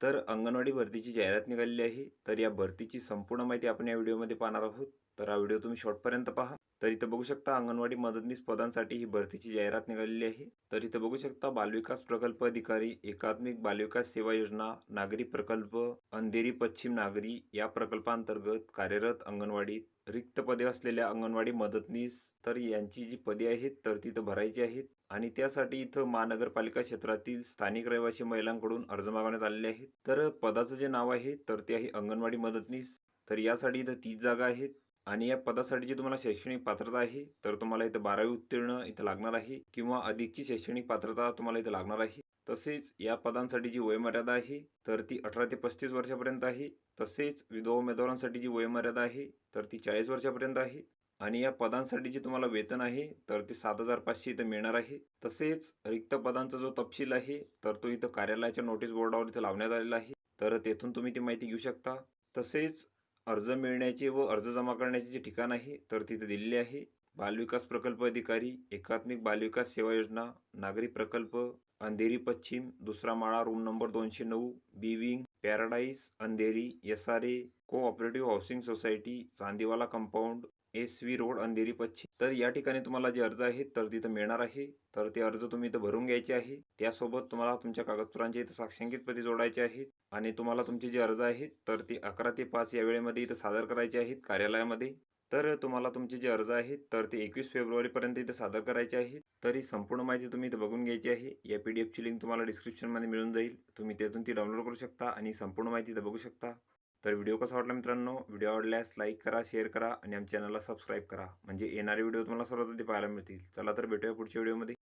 तर अंगणवाडी भरतीची जाहिरात निघालेली आहे. तर या भरतीची संपूर्ण माहिती आपण या व्हिडिओमध्ये पाहणार आहोत. तर हा व्हिडिओ तुम्ही शेवटपर्यंत पहा. तर इथं बघू शकता अंगणवाडी मदतनीस पदांसाठी ही भरतीची जाहिरात निघालेली आहे. तर इथं बघू शकता बालविकास प्रकल्प अधिकारी, एकात्मिक बालविकास सेवा योजना, नागरी प्रकल्प, अंधेरी पश्चिम नागरी या प्रकल्पांतर्गत कार्यरत अंगणवाडीत रिक्त पदे असलेल्या अंगणवाडी मदतनीस तर यांची जी पदे आहेत तर तिथं भरायची आहेत. आणि त्यासाठी इथं महानगरपालिका क्षेत्रातील स्थानिक रहिवासी महिलांकडून अर्ज मागवण्यात आलेले आहेत. तर पदाचं जे नाव आहे तर ते आहे अंगणवाडी मदतनीस. तर यासाठी इथं 30 जागा आहेत. आणि या पदासाठी जी तुम्हाला शैक्षणिक पात्रता आहे तर तुम्हाला इथं 12वी उत्तीर्ण इथं लागणार आहे किंवा अधिकची शैक्षणिक पात्रता तुम्हाला इथं लागणार आहे. तसेच या पदांसाठी जी वयोमर्यादा आहे तर ती 18 ते 35 वर्षापर्यंत आहे. तसेच विधवा उमेदवारांसाठी जी वयोमर्यादा आहे तर ती 40 वर्षापर्यंत आहे. आणि या पदांसाठी जे तुम्हाला वेतन आहे तर ते 7,500 इथं मिळणार आहे. तसेच रिक्त पदांचा जो तपशील आहे तर तो इथं कार्यालयाच्या नोटीस बोर्डावर इथं लावण्यात आलेला आहे. तर तेथून तुम्ही ती माहिती घेऊ शकता. तसेच अर्ज मिळण्याचे व अर्ज जमा करण्याचे जे ठिकाण आहे तर तिथे दिलेले आहे. बालविकास प्रकल्प अधिकारी, एकात्मिक बालविकास सेवा योजना, नागरी प्रकल्प, अंधेरी पश्चिम, दुसरा माळा, room number 209, B wing, paradise, Andheri, SRA, cooperative housing society, Chandiwala compound, SV road, Andheri पश्चिम. तर या ठिकाणी तुम्हाला जे अर्ज आहेत तर तिथं मिळणार आहे. तर ते अर्ज तुम्ही इथं भरून घ्यायचे आहे. त्यासोबत तुम्हाला तुमच्या कागदपत्रांचे इथं साक्षांकित प्रती जोडायचे आहेत. आणि तुम्हाला तुमचे जे अर्ज आहेत तर ते 11 ते 5 या वेळेमध्ये इथं सादर करायचे आहेत कार्यालयामध्ये. तर तुम्हाला तुमचे जे अर्ज आहेत तर ते 21 फेब्रुवारीपर्यंत इथं सादर करायचे आहेत. तर ही संपूर्ण माहिती तुम्ही इथं बघून घ्यायची आहे. या PDFची लिंक तुम्हाला डिस्क्रिप्शनमध्ये मिळून जाईल. तुम्ही त्यातून ती डाउनलोड करू शकता आणि संपूर्ण माहिती इथं बघू शकता. तर व्हिडिओ कसा वाटला मित्रांनो? व्हिडिओ आवडल्यास लाईक करा, शेअर करा आणि आमच्या चॅनलला सबस्क्राईब करा. म्हणजे येणारे व्हिडिओ तुम्हाला सर्वात आधी पाहायला मिळतील. चला तर भेटूया पुढच्या व्हिडिओमध्ये.